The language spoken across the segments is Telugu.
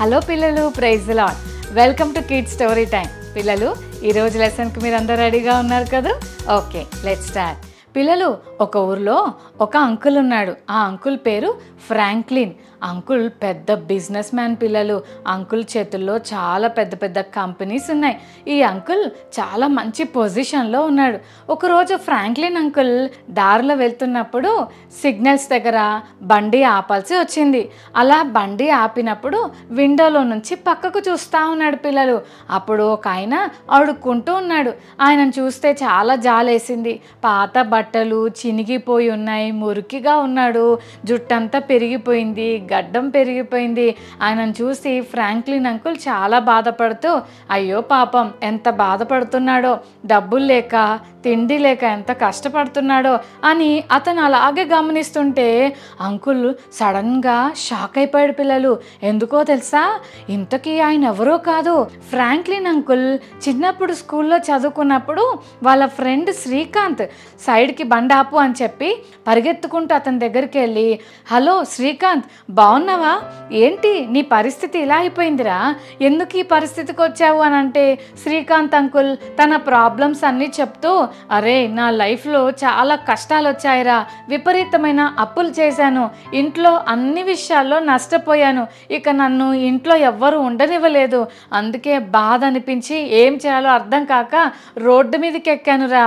హలో పిల్లలు, praise the lord. Welcome to kids story time. పిల్లలు, ఈరోజు లెసన్కి మీరు అందరూ రెడీగా ఉన్నారు కదా? Okay, let's start. పిల్లలు, ఒక ఊర్లో ఒక అంకుల్ ఉన్నాడు. ఆ అంకుల్ పేరు ఫ్రాంక్లిన్. అంకుల్ పెద్ద బిజినెస్ మ్యాన్. పిల్లలు, అంకుల్ చేతుల్లో చాలా పెద్ద పెద్ద కంపెనీస్ ఉన్నాయి. ఈ అంకుల్ చాలా మంచి పొజిషన్లో ఉన్నాడు. ఒకరోజు ఫ్రాంక్లిన్ అంకుల్ దారిలో వెళ్తున్నప్పుడు సిగ్నల్స్ దగ్గర బండి ఆపాల్సి వచ్చింది. అలా బండి ఆపినప్పుడు విండోలో నుంచి పక్కకు చూస్తూ ఉన్నాడు. పిల్లలు, అప్పుడు ఒక ఆయన అడుక్కుంటూ ఉన్నాడు. ఆయనను చూస్తే చాలా జాలేసింది. పాత బట్టలు చినిగిపోయి ఉన్నాయి, మురికిగా ఉన్నాడు, జుట్టంతా పెరిగిపోయింది, గడ్డం పెరిగిపోయింది. ఆయనను చూసి ఫ్రాంక్లిన్ అంకుల్ చాలా బాధపడుతూ, అయ్యో పాపం ఎంత బాధపడుతున్నాడో, డబ్బులు లేక తిండి లేక ఎంత కష్టపడుతున్నాడో అని అతను అలాగే గమనిస్తుంటే అంకుల్ సడన్గా షాక్ అయిపోయాడు. పిల్లలు, ఎందుకో తెలుసా? ఇంతకీ ఆయన ఎవరో కాదు, ఫ్రాంక్లిన్ అంకుల్ చిన్నప్పుడు స్కూల్లో చదువుకున్నప్పుడు వాళ్ళ ఫ్రెండ్ శ్రీకాంత్ సైడ్కి బండి ఆపు అని చెప్పి పరిగెత్తుకుంటూ అతని దగ్గరికి వెళ్ళి, హలో శ్రీకాంత్, బాగున్నావా? ఏంటి నీ పరిస్థితి ఇలా అయిపోయిందిరా, ఎందుకు ఈ పరిస్థితికి వచ్చావు అని అంటే శ్రీకాంత్ అంకుల్ తన ప్రాబ్లమ్స్ అన్నీ చెప్తూ, అరే నా లైఫ్లో చాలా కష్టాలు వచ్చాయిరా, విపరీతమైన అప్పులు చేశాను, ఇంట్లో అన్ని విషయాల్లో నష్టపోయాను, ఇక నన్ను ఇంట్లో ఎవ్వరూ ఉండనివ్వలేదు, అందుకే బాధ అనిపించి ఏం చేయాలో అర్థం కాక రోడ్డు మీదకి ఎక్కానురా,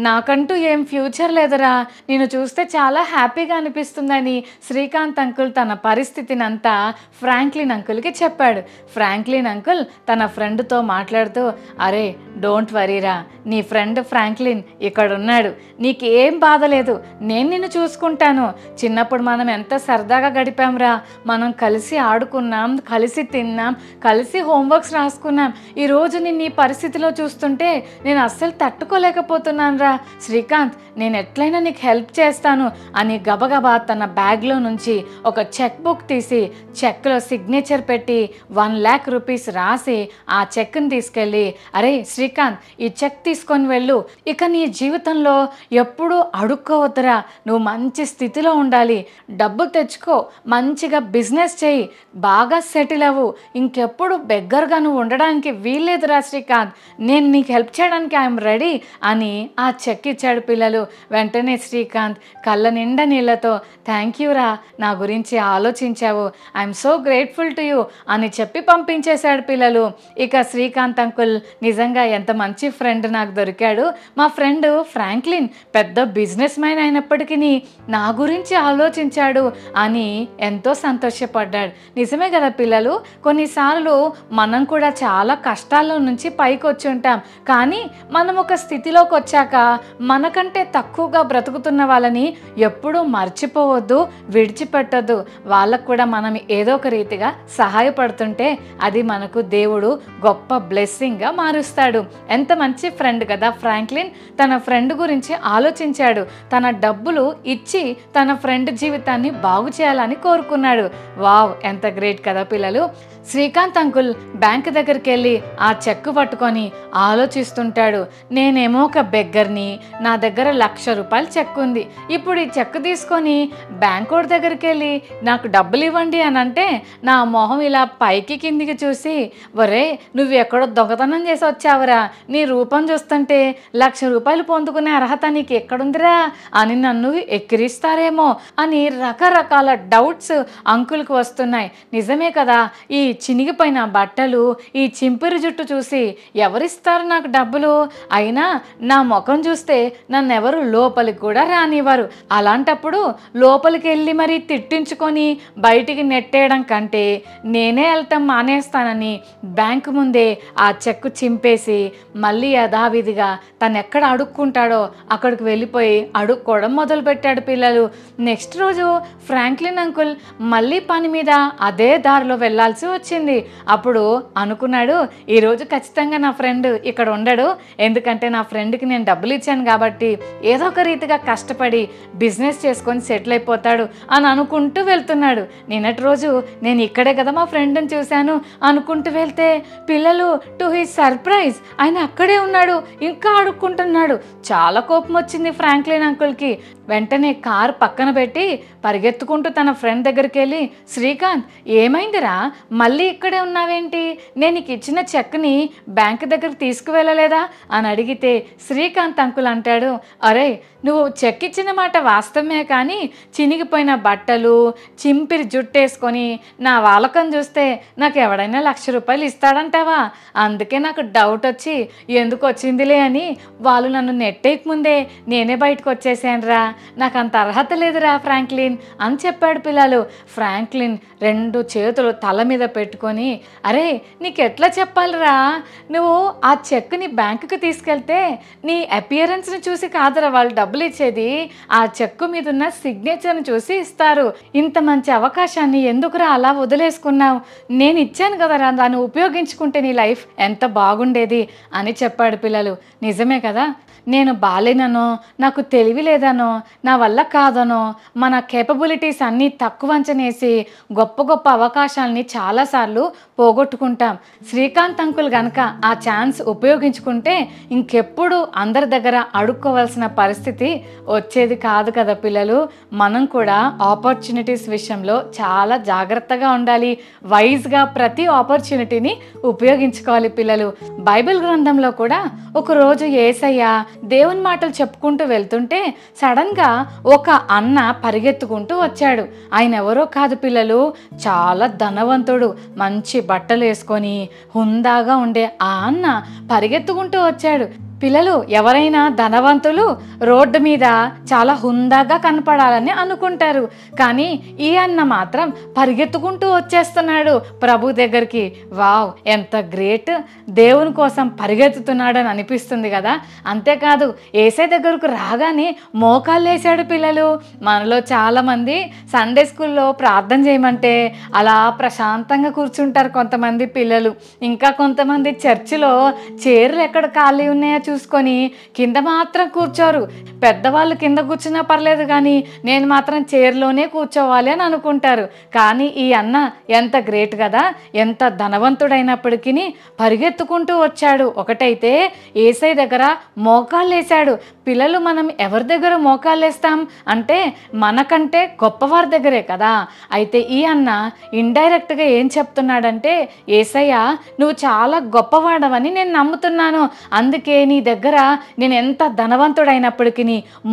నాకంటూ ఏం ఫ్యూచర్ లేదురా, నేను చూస్తే చాలా హ్యాపీగా అనిపిస్తుందని శ్రీకాంత్ అంకుల్ తన పరిస్థితిని అంతా ఫ్రాంక్లిన్ అంకుల్కి చెప్పాడు. ఫ్రాంక్లిన్ అంకుల్ తన ఫ్రెండ్తో మాట్లాడుతూ, అరే డోంట్ వరీరా, నీ ఫ్రెండ్ ఫ్రాంక్లిన్ ఇక్కడ ఉన్నాడు, నీకేం బాధ లేదు, నేను నిన్ను చూసుకుంటాను, చిన్నప్పుడు మనం ఎంత సరదాగా గడిపాంరా, మనం కలిసి ఆడుకున్నాం, కలిసి తిన్నాం, కలిసి హోంవర్క్స్ రాసుకున్నాం, ఈరోజు నేను ఈ పరిస్థితిలో చూస్తుంటే నేను అస్సలు తట్టుకోలేకపోతున్నాను రా శ్రీకాంత్, నేను ఎట్లయినా నీకు హెల్ప్ చేస్తాను అని గబగబా తన బ్యాగ్లో నుంచి ఒక చెక్ బుక్ తీసి చెక్లో సిగ్నేచర్ పెట్టి 1,00,000 రూపీస్ రాసి ఆ చెక్ని తీసుకెళ్ళి, అరే శ్రీకాంత్ ఈ చెక్ తీసుకొని వెళ్ళు, ఇక నీ జీవితంలో ఎప్పుడూ అడుక్కోవద్దురా, నువ్వు మంచి స్థితిలో ఉండాలి, డబ్బు తెచ్చుకో, మంచిగా బిజినెస్ చేయి, బాగా సెటిల్ అవ్వు, ఇంకెప్పుడు బెగ్గర్గా నువ్వు ఉండడానికి వీల్లేదురా శ్రీకాంత్, నేను నీకు హెల్ప్ చేయడానికి ఐఎమ్ రెడీ అని ఆ చెక్ ఇచ్చాడు. పిల్లలు, వెంటనే శ్రీకాంత్ కళ్ళ నిండా నీళ్ళతో, థ్యాంక్ యూ రా, నా గురించి ఆలోచించావు, I'm so grateful to you అని చెప్పి పంపించేశాడు. పిల్లలు, ఇక శ్రీకాంత్ అంకుల్ నిజంగా ఎంత మంచి ఫ్రెండ్ నాకు దొరికాడు, మా ఫ్రెండ్ ఫ్రాంక్లిన్ పెద్ద బిజినెస్ మ్యాన్ అయినప్పటికీ నా గురించి ఆలోచించాడు అని ఎంతో సంతోషపడ్డాడు. నిజమే కదా పిల్లలు, కొన్నిసార్లు మనం కూడా చాలా కష్టాల్లో నుంచి పైకి వచ్చి ఉంటాం, కానీ మనం ఒక స్థితిలోకి వచ్చాక మనకంటే తక్కువగా బ్రతుకుతున్న వాళ్ళని ఎప్పుడూ మర్చిపోవద్దు, విడిచిపెట్టద్దు, వాళ్ళకు కూడా మనం ఏదో ఒక రీతిగా సహాయపడుతుంటే అది మనకు దేవుడు గొప్ప బ్లెస్సింగ్గా మారుస్తాడు. ఎంత మంచి ఫ్రెండ్ కదా ఫ్రాంక్లిన్, తన ఫ్రెండ్ గురించి ఆలోచించాడు, తన డబ్బులు ఇచ్చి తన ఫ్రెండ్ జీవితాన్ని బాగు చేయాలని కోరుకున్నాడు. వావ్, ఎంత గ్రేట్ కదా పిల్లలు. శ్రీకాంత్ అంకుల్ బ్యాంక్ దగ్గరికి వెళ్ళి ఆ చెక్కు పట్టుకొని ఆలోచిస్తుంటాడు, నేనేమో ఒక బెగ్గర్ని, నా దగ్గర 1,00,000 రూపాయలు చెక్ ఉంది, ఇప్పుడు ఈ చెక్ తీసుకొని బ్యాంకోడి దగ్గరికి వెళ్ళి నాకు డబ్బులు ఇవ్వండి అని అంటే నా మొహం ఇలా పైకి కిందికి చూసి, ఒరే నువ్వు ఎక్కడో దొంగతనం చేసి వచ్చావురా, నీ రూపం చూస్తుంటే 1,00,000 రూపాయలు పొందుకునే అర్హత నీకు ఎక్కడుందిరా అని నన్ను ఎక్కిరిస్తారేమో అని రకరకాల డౌట్స్ అంకుల్కి వస్తున్నాయి. నిజమే కదా, ఈ చినిగిపోయిన బట్టలు, ఈ చింపిరి జుట్టు చూసి ఎవరిస్తారు నాకు డబ్బులు, అయినా నా ముఖం చూస్తే నన్ను ఎవరు లోపలికి కూడా రానివ్వరు, అలాంటప్పుడు లోపలికి వెళ్ళి మరి తిట్టించుకొని బయటికి నెట్టేయడం కంటే నేనే వెళ్తాం మానేస్తానని బ్యాంకు ముందే ఆ చెక్కు చింపేసి మళ్ళీ యథావిధిగా తను ఎక్కడ అడుక్కుంటాడో అక్కడికి వెళ్ళిపోయి అడుక్కోవడం మొదలుపెట్టాడు. పిల్లలు, నెక్స్ట్ రోజు ఫ్రాంక్లిన్ అంకుల్ మళ్ళీ పని మీద అదే దారిలో వెళ్లాల్సి వచ్చింది. అప్పుడు అనుకున్నాడు, ఈరోజు ఖచ్చితంగా నా ఫ్రెండ్ ఇక్కడ ఉండడు, ఎందుకంటే నా ఫ్రెండ్కి నేను డబ్బులు ఇచ్చాను కాబట్టి ఏదో ఒక రీతిగా కష్టపడి బిజినెస్ చేసుకొని సెటిల్ అయిపోతాడు అని అనుకుంటూ వెళ్తున్నాడు. నిన్నటి రోజు నేను ఇక్కడే కదా మా ఫ్రెండ్ని చూశాను అనుకుంటూ వెళ్తే పిల్లలు, టు హిస్ సర్ప్రైజ్ ఆయన అక్కడే ఉన్నాడు, ఇంకా అడుక్కుంటున్నాడు. చాలా కోపం వచ్చింది ఫ్రాంక్లిన్ అంకుల్కి. వెంటనే కారు పక్కన పెట్టి పరిగెత్తుకుంటూ తన ఫ్రెండ్ దగ్గరికి వెళ్ళి, శ్రీకాంత్ ఏమైందిరా, మళ్ళీ ఇక్కడే ఉన్నావేంటి, నేను నీకు ఇచ్చిన చెక్ని బ్యాంక్ దగ్గరికి తీసుకువెళ్ళలేదా అని అడిగితే శ్రీకాంత్ అంకుల్ అంటాడు, అరే నువ్వు చెక్ ఇచ్చిన మాట వాస్తవమే, కానీ చినిగిపోయిన బట్టలు చింపిరి జుట్టేసుకొని నా వాలకం చూస్తే నాకు ఎవడైనా 1,00,000 రూపాయలు ఇస్తాడంటావా? అందుకే నాకు డౌట్ వచ్చి ఎందుకు వచ్చిందిలే అని వాళ్ళు నన్ను నెట్టేయక ముందే నేనే బయటకు వచ్చేసానురా, నాకు అంత అర్హత లేదురా ఫ్రాంక్లిన్ అని చెప్పాడు పిల్లలు. ఫ్రాంక్లిన్ 2 చేతులు తల మీద పెట్టుకొని, అరే నీకు ఎట్లా చెప్పాలిరా, నువ్వు ఆ చెక్ని బ్యాంకుకి తీసుకెళ్తే నీ అపియరెన్స్ని చూసి కాదురా వాళ్ళు డబ్బులు ఇచ్చేది, ఆ చెక్కు మీద ఉన్న సిగ్నేచర్ని చూసి ఇస్తారు. ఇంత మంచి అవకాశాన్ని ఎందుకురా అలా వదిలేసుకున్నావు? నేను ఇచ్చాను కదరా, దాన్ని ఉపయోగించుకుంటే నీ లైఫ్ ఎంత బాగుండేది అని చెప్పాడు పిల్లలు. నిజమే కదా, నేను బాలేననో నాకు తెలివి లేదనో నా వల్ల కాదనో మన కేపబిలిటీస్ అన్నీ తక్కువ అంచనేసి గొప్ప గొప్ప అవకాశాలని చాలాసార్లు పోగొట్టుకుంటాం. శ్రీకాంత్ అంకుల్ గనక ఆ ఛాన్స్ ఉపయోగించుకుంటే ఇంకెప్పుడు అందరి దగ్గర అడుక్కోవాల్సిన పరిస్థితి వచ్చేది కాదు కదా పిల్లలు. మనం కూడా ఆపర్చునిటీస్ విషయంలో చాలా జాగ్రత్తగా ఉండాలి, వైజ్గా ప్రతి ఆపర్చునిటీని ఉపయోగించుకోవాలి పిల్లలు. బైబిల్ గ్రంథంలో కూడా ఒకరోజు యేసయ్య దేవుని మాటలు చెప్పుకుంటూ వెళ్తుంటే సడన్గా ఒక అన్న పరిగెత్తుకుంటూ వచ్చాడు. ఆయన ఎవరో కాదు పిల్లలు, చాలా ధనవంతుడు, మంచి బట్టలు వేసుకొని హుందాగా ఉండే ఆ అన్న పరిగెత్తుకుంటూ వచ్చాడు. పిల్లలు, ఎవరైనా ధనవంతులు రోడ్డు మీద చాలా హుందాగా కనపడాలని అనుకుంటారు, కానీ ఈ అన్న మాత్రం పరిగెత్తుకుంటూ వచ్చేస్తున్నాడు ప్రభు దగ్గరికి. వావ్, ఎంత గ్రేట్, దేవుని కోసం పరిగెత్తుతున్నాడు అని అనిపిస్తుంది కదా. అంతేకాదు యేసయ్య దగ్గరకు రాగానే మోకాళ్ళు వేసాడు పిల్లలు. మనలో చాలామంది సండే స్కూల్లో ప్రార్థన చేయమంటే అలా ప్రశాంతంగా కూర్చుంటారు కొంతమంది పిల్లలు. ఇంకా కొంతమంది చర్చిలో చైర్లు ఎక్కడ ఖాళీ ఉన్నాయో చూసుకొని కింద మాత్రం కూర్చోరు. పెద్దవాళ్ళు కింద కూర్చున్నా పర్లేదు కానీ నేను మాత్రం చైర్లోనే కూర్చోవాలి అని అనుకుంటారు. కానీ ఈ అన్న ఎంత గ్రేట్ కదా, ఎంత ధనవంతుడైనప్పటికీ పరిగెత్తుకుంటూ వచ్చాడు. ఒకటైతే యేసయ్య దగ్గర మోకాళ్ళు వేశాడు. పిల్లలు, మనం ఎవరి దగ్గర మోకాళ్ళు వేస్తాం అంటే మనకంటే గొప్పవారి దగ్గరే కదా. అయితే ఈ అన్న ఇండైరెక్ట్గా ఏం చెప్తున్నాడంటే, యేసయ్య నువ్వు చాలా గొప్పవాడవని నేను నమ్ముతున్నాను, అందుకే నీ దగ్గర నేను ఎంత ధనవంతుడైనప్పటికీ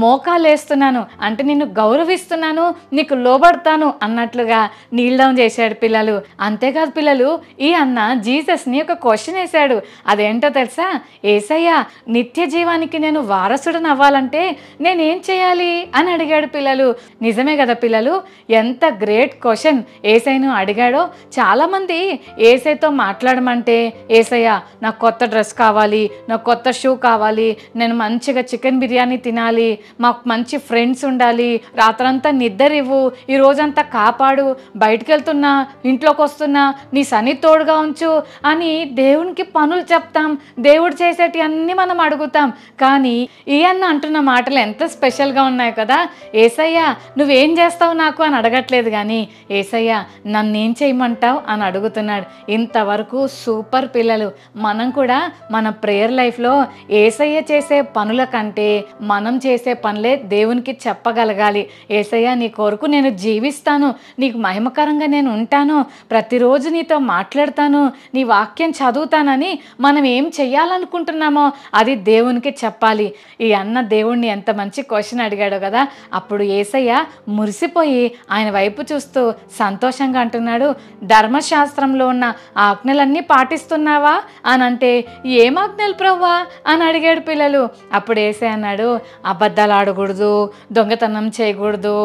మోకాలు వేస్తున్నాను, అంటే నిన్ను గౌరవిస్తున్నాను, నీకు లోబడతాను అన్నట్లుగా నీల్ డౌన్ చేశాడు పిల్లలు. అంతేకాదు పిల్లలు, ఈ అన్న జీసస్ని ఒక క్వశ్చన్ వేశాడు. అదేంటో తెలుసా? యేసయ్య నిత్య జీవానికి నేను వారసుడని అవ్వాలంటే నేనేం చేయాలి అని అడిగాడు పిల్లలు. నిజమే కదా పిల్లలు, ఎంత గ్రేట్ క్వశ్చన్ యేసయ్యను అడిగాడో. చాలామంది యేసయ్యతో మాట్లాడమంటే, యేసయ్య నాకు కొత్త డ్రెస్ కావాలి, నాకు కొత్త షూ కావాలి, నేను మంచిగా చికెన్ బిర్యానీ తినాలి, మాకు మంచి ఫ్రెండ్స్ ఉండాలి, రాత్రంతా నిద్ర ఇవ్వు, ఈ రోజంతా కాపాడు, బయటికి వెళ్తున్నా ఇంట్లోకి వస్తున్నా నీ సన్ని తోడుగా ఉంచు అని దేవునికి పనులు చెప్తాం. దేవుడు చేసేటి అన్నీ మనం అడుగుతాం. కానీ ఈ అన్న అంటున్న మాటలు ఎంత స్పెషల్గా ఉన్నాయి కదా. యేసయ్య నువ్వేం చేస్తావు నాకు అని అడగట్లేదు, కానీ యేసయ్య నన్నేం చేయమంటావు అని అడుగుతున్నాడు. ఇంతవరకు సూపర్ పిల్లలు. మనం కూడా మన ప్రేయర్ లైఫ్లో యేసయ్య చేసే పనుల కంటే మనం చేసే పనులే దేవునికి చెప్పగలగాలి. యేసయ్య నీ కొరకు నేను జీవిస్తాను, నీకు మహిమకరంగా నేను ఉంటాను, ప్రతిరోజు నీతో మాట్లాడతాను, నీ వాక్యం చదువుతానని మనం ఏం చెయ్యాలనుకుంటున్నామో అది దేవునికి చెప్పాలి. ఈ అన్న దేవుణ్ణి ఎంత మంచి క్వశ్చన్ అడిగాడో కదా. అప్పుడు యేసయ్య మురిసిపోయి ఆయన వైపు చూస్తూ సంతోషంగా అంటున్నాడు, ధర్మశాస్త్రంలో ఉన్న ఆజ్ఞలన్నీ పాటిస్తున్నావా అని అంటే, ఏం ఆజ్ఞలు ప్రభువా అని అడిగాడు పిల్లలు. అప్పుడు యేసయ్య అన్నాడు, అబద్ధాలు ఆడకూడదు, దొంగతనం చేయకూడదు,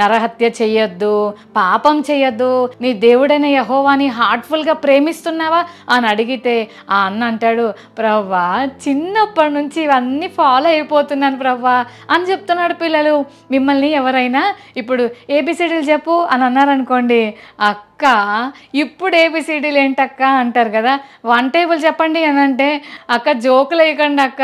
నరహత్య చెయ్యొద్దు, పాపం చెయ్యొద్దు, నీ దేవుడైన యెహోవాని హార్ట్ఫుల్గా ప్రేమిస్తున్నావా అని అడిగితే ఆ అన్న అంటాడు, ప్రవ్వా చిన్నప్పటి నుంచి ఇవన్నీ ఫాలో అయిపోతున్నాను ప్రవ్వా అని చెప్తున్నాడు పిల్లలు. మిమ్మల్ని ఎవరైనా ఇప్పుడు ఏబిసిడీలు చెప్పు అని అన్నారనుకోండి, అక్క ఇప్పుడు ఏబిసిడీలు ఏంటక్క అంటారు కదా. 1 టేబుల్ చెప్పండి అని అంటే, అక్క జోకులు వేయకండి అక్క,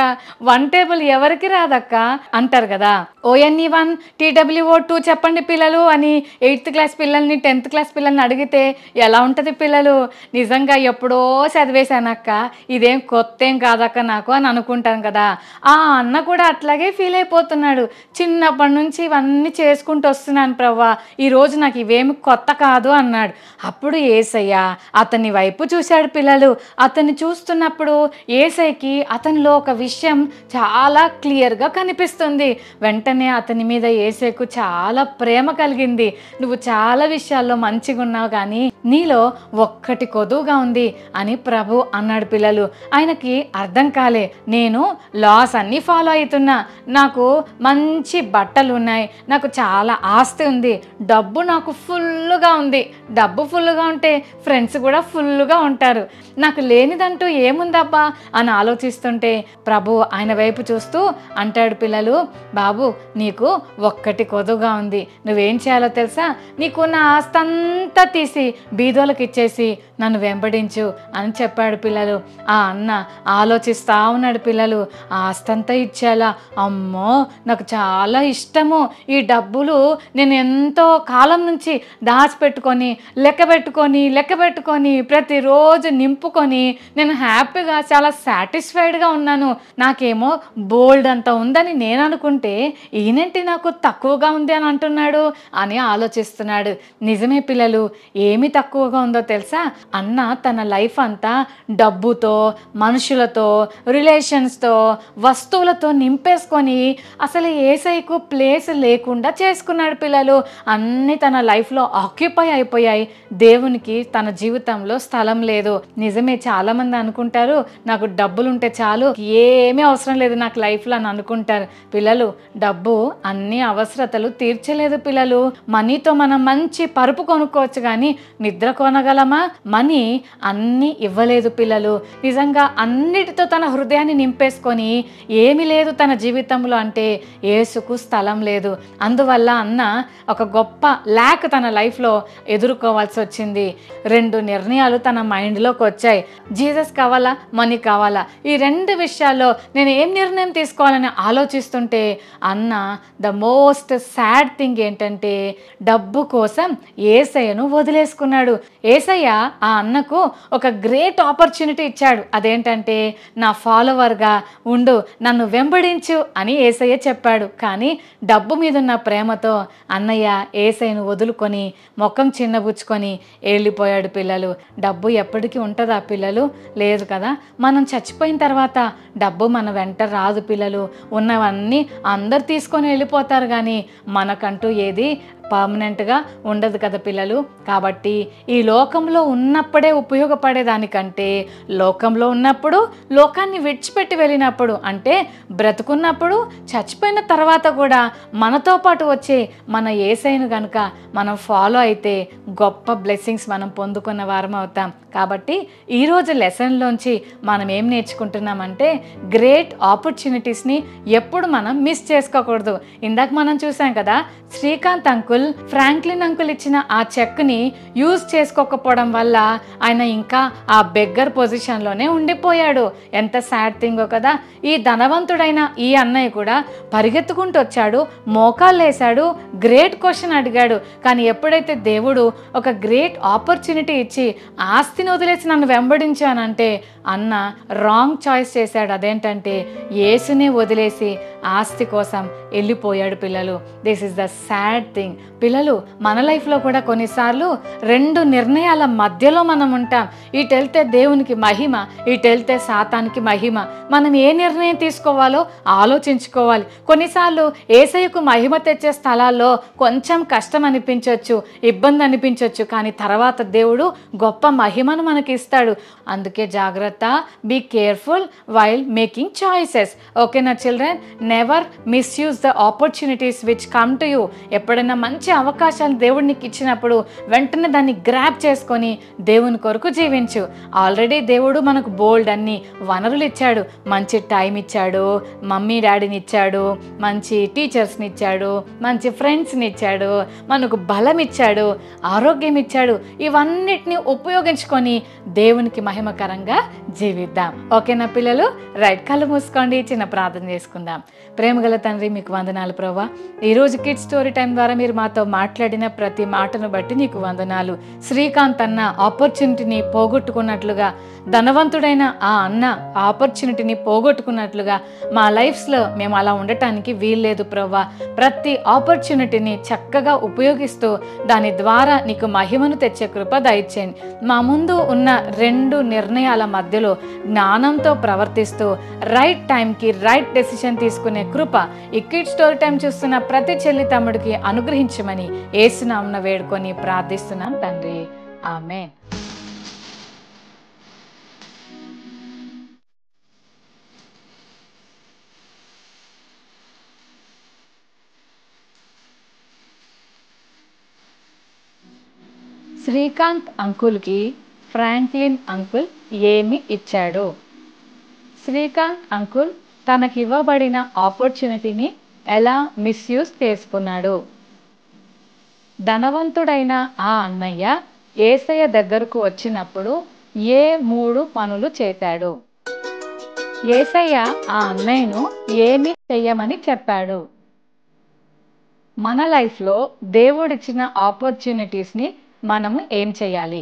1 టేబుల్ ఎవరికి రాదక్క అంటారు కదా. ONE1 TWO2 చెప్పండి పిల్లలు అని 8th క్లాస్ పిల్లల్ని 10th క్లాస్ పిల్లల్ని అడిగితే ఎలా ఉంటుంది పిల్లలు? నిజంగా ఎప్పుడో చదివేశానక్క, ఇదేం కొత్త ఏం కాదక్క నాకు అని అనుకుంటాను కదా. ఆ అన్న కూడా అట్లాగే ఫీల్ అయిపోతున్నాడు. చిన్నప్పటి నుంచి ఇవన్నీ చేసుకుంటూ వస్తున్నాను ప్రవ్వా, ఈరోజు నాకు ఇవేమి కొత్త కాదు అన్నాడు. అప్పుడు యేసయ్య అతని వైపు చూశాడు పిల్లలు. అతన్ని చూస్తున్నప్పుడు యేసయ్యకి అతనిలో ఒక విషయం చాలా క్లియర్గా కనిపిస్తుంది. వెంటనే అతని మీద యేసయ్యకు చాలా ప్రేమ కలిగింది. నువ్వు చాలా విషయాల్లో మంచిగా ఉన్నావు, కానీ నీలో ఒక్కటి కొదువుగా ఉంది అని ప్రభు అన్నాడు పిల్లలు. ఆయనకి అర్థం కాలే. నేను లాస్ అన్నీ ఫాలో అవుతున్నా, నాకు మంచి బట్టలు ఉన్నాయి, నాకు చాలా ఆస్తి ఉంది, డబ్బు నాకు ఫుల్గా ఉంది. డబ్బు ఫుల్గా ఉంటే ఫ్రెండ్స్ కూడా ఫుల్గా ఉంటారు, నాకు లేనిదంటూ ఏముందబ్బా అని ఆలోచిస్తుంటే ప్రభు ఆయన వైపు చూస్తూ అంటాడు పిల్లలు, బాబు నీకు ఒక్కటి కొదువుగా ఉంది, నువ్వేం చేయాలో తెలుసా? నీకు నా ఆస్తి అంతా తీసి బీదోళ్ళకి ఇచ్చేసి నన్ను వెంబడించు అని చెప్పాడు పిల్లలు. ఆ అన్న ఆలోచిస్తా ఉన్నాడు పిల్లలు, ఆ ఆస్తంతా ఇచ్చేలా, అమ్మో నాకు చాలా ఇష్టము ఈ డబ్బులు, నేను ఎంతో కాలం నుంచి దాచిపెట్టుకొని లెక్క పెట్టుకొని ప్రతిరోజు నింపుకొని నేను హ్యాపీగా చాలా సాటిస్ఫైడ్గా ఉన్నాను. నాకేమో బోల్డ్ అంత ఉందని నేను అనుకుంటే ఈయనేంటి నాకు తక్కువగా ఉంది అని అంటున్నాడు అని ఆలోచిస్తున్నాడు. నిజమే పిల్లలు, ఏమి తక్కువగా ఉందో తెలుసా? అన్న తన లైఫ్ అంతా డబ్బుతో, మనుషులతో, రిలేషన్స్తో, వస్తువులతో నింపేసుకొని అసలు యేసయ్యకు ప్లేస్ లేకుండా చేసుకున్నాడు పిల్లలు. అన్నీ తన లైఫ్లో ఆక్యుపై అయిపోయాయి. దేవునికి తన జీవితంలో స్థలం లేదు. నిజమే, చాలామంది అనుకుంటారు నాకు డబ్బులుంటే చాలు, ఏమీ అవసరం లేదు నాకు లైఫ్లో అని అనుకుంటారు. పిల్లలు, డబ్బు అన్ని అవసరతలు తీర్చలేదు పిల్లలు. మనీతో మనం మంచి పరుపు కొనుక్కోవచ్చు, కానీ నిద్ర కొనగలమా? మనీ అన్నీ ఇవ్వలేదు పిల్లలు. నిజంగా అన్నిటితో తన హృదయాన్ని నింపేసుకొని ఏమీ లేదు తన జీవితంలో అంటే యేసుకు స్థలం లేదు. అందువల్ల అన్న ఒక గొప్ప ల్యాక్ తన లైఫ్లో ఎదుర్కోవాల్సి వచ్చింది. 2 నిర్ణయాలు తన మైండ్లోకి వచ్చాయి. జీసస్ కావాలా, మనీ కావాలా? ఈ 2 విషయాల్లో నేను ఏం నిర్ణయం తీసుకోవాలని ఆలోచిస్తుంటే అన్న ద మోస్ట్ సాడ్ థింగ్ ఏంటంటే డబ్బు కోసం యేసయ్యను వదిలేసుకున్నాడు. యేసయ్య ఆ అన్నకు ఒక గ్రేట్ ఆపర్చునిటీ ఇచ్చాడు. అదేంటంటే నా ఫాలోవర్గా ఉండు, నన్ను వెంబడించు అని యేసయ్య చెప్పాడు. కానీ డబ్బు మీద ఉన్న ప్రేమతో అన్నయ్య యేసయ్యను వదులుకొని ముఖం చిన్నబుచ్చుకొని వెళ్ళిపోయాడు పిల్లలు. డబ్బు ఎప్పటికీ ఉంటుందా పిల్లలు? లేదు కదా. మనం చచ్చిపోయిన తర్వాత డబ్బు మన వెంట రాదు పిల్లలు. ఉన్నవన్నీ అందరు తీసుకొని వెళ్ళిపోతారు, కానీ మనకంటూ ఏది పర్మనెంట్గా ఉండదు కదా పిల్లలు. కాబట్టి ఈ లోకంలో ఉన్నప్పుడే ఉపయోగపడేదానికంటే లోకంలో ఉన్నప్పుడు, లోకాన్ని విడిచిపెట్టి వెళ్ళినప్పుడు, అంటే బ్రతుకున్నప్పుడు, చచ్చిపోయిన తర్వాత కూడా మనతో పాటు వచ్చే మన యేసయ్యను కనుక మనం ఫాలో అయితే గొప్ప బ్లెస్సింగ్స్ మనం పొందుకున్న వారం అవుతాం. కాబట్టి ఈరోజు లెసన్లోంచి మనం ఏం నేర్చుకుంటున్నామంటే గ్రేట్ ఆపర్చునిటీస్ని ఎప్పుడు మనం మిస్ చేసుకోకూడదు. ఇందాక మనం చూసాం కదా, శ్రీకాంత్ అంకుల్ ఫ్రాంక్లిన్ అంకుల్ ఇచ్చిన ఆ చెక్ని యూజ్ చేసుకోకపోవడం వల్ల ఆయన ఇంకా ఆ బెగ్గర్ పొజిషన్లోనే ఉండిపోయాడు. ఎంత సాడ్ థింగో కదా. ఈ ధనవంతుడైన ఈ అన్నయ్య కూడా పరిగెత్తుకుంటూ వచ్చాడు, మోకాళ్ళు వేశాడు, గ్రేట్ క్వశ్చన్ అడిగాడు. కానీ ఎప్పుడైతే దేవుడు ఒక గ్రేట్ ఆపర్చునిటీ ఇచ్చి ఆస్తిని వదిలేసి నన్ను వెంబడించానంటే అన్న రాంగ్ చాయిస్ చేశాడు. అదేంటంటే యేసునే వదిలేసి ఆస్తి కోసం వెళ్ళిపోయాడు పిల్లలు. This is the sad thing. పిల్లలు, మన లైఫ్లో కూడా కొన్నిసార్లు 2 నిర్ణయాల మధ్యలో మనం ఉంటాం. ఇటు వెళ్తే దేవునికి మహిమ, ఇటు వెళ్తే సాతానికి మహిమ. మనం ఏ నిర్ణయం తీసుకోవాలో ఆలోచించుకోవాలి. కొన్నిసార్లు యేసయ్యకు మహిమ తెచ్చే స్థలాల్లో కొంచెం కష్టం అనిపించవచ్చు, ఇబ్బంది అనిపించవచ్చు, కానీ తర్వాత దేవుడు గొప్ప మహిమను మనకి ఇస్తాడు. అందుకే జాగ్రత్త, be careful while making choices. ఓకేనా children? Never misuse the opportunities which come to you. ఎప్పుడైనా మంచి అవకాశాలు దేవుడు నీకు ఇచ్చినప్పుడు వెంటనే దాన్ని గ్రాప్ చేసుకొని దేవుని కొరకు జీవించు. ఆల్రెడీ దేవుడు మనకు బోల్డ్ అన్ని వనరులు ఇచ్చాడు. మంచి టైం ఇచ్చాడు, మమ్మీ డాడీని ఇచ్చాడు, మంచి టీచర్స్ని ఇచ్చాడు, మంచి ఫ్రెండ్స్ని ఇచ్చాడు, మనకు బలం ఇచ్చాడు, ఆరోగ్యం ఇచ్చాడు. ఇవన్నిటిని ఉపయోగించుకొని దేవునికి మహిమకరంగా జీవిద్దాం. ఓకేనా పిల్లలు? రైట్, కళ్ళు మూసుకోండి, చిన్న ప్రార్థన చేసుకుందాం. ప్రేమగల తండ్రి, మీకు వందనాలు ప్రభువా. ఈరోజు కిడ్స్ స్టోరీ టైం ద్వారా మీరు మాతో మాట్లాడిన ప్రతి మాటను బట్టి నీకు వందనాలు. శ్రీకాంత్ అన్న ఆపర్చునిటీని పోగొట్టుకున్నట్లుగా, ధనవంతుడైన ఆ అన్న ఆపర్చునిటీని పోగొట్టుకున్నట్లుగా మా లైఫ్స్లో మేము అలా ఉండటానికి వీల్లేదు ప్రవ్వా. ప్రతి ఆపర్చునిటీని చక్కగా ఉపయోగిస్తూ దాని ద్వారా నీకు మహిమను తెచ్చే కృప దయచేయండి. మా ముందు ఉన్న 2 నిర్ణయాల మధ్యలో జ్ఞానంతో ప్రవర్తిస్తూ రైట్ టైంకి రైట్ డెసిషన్ తీసుకునే కృప ఈ కిడ్స్ స్టోరీ టైం చూస్తున్న ప్రతి చెల్లి తమ్ముడికి అనుగ్రహించమని యేసు నామమున వేడుకొని ప్రార్థిస్తున్నాం తండ్రి. ఆమేన్. శ్రీకాంత్ అంకుల్కి ఫ్రాంక్లిన్ అంకుల్ ఏమి ఇచ్చాడు? శ్రీకాంత్ అంకుల్ తనకివ్వబడిన ఆపర్చునిటీని ఎలా మిస్యూజ్ చేసుకున్నాడు? ధనవంతుడైన ఆ అన్నయ్య యేసయ్య దగ్గరకు వచ్చినప్పుడు ఏ 3 పనులు చేశాడు? యేసయ్య ఆ అన్నయ్యను ఏమి చెయ్యమని చెప్పాడు? మన లైఫ్లో దేవుడిచ్చిన ఆపర్చునిటీస్ని మనము ఏం చేయాలి?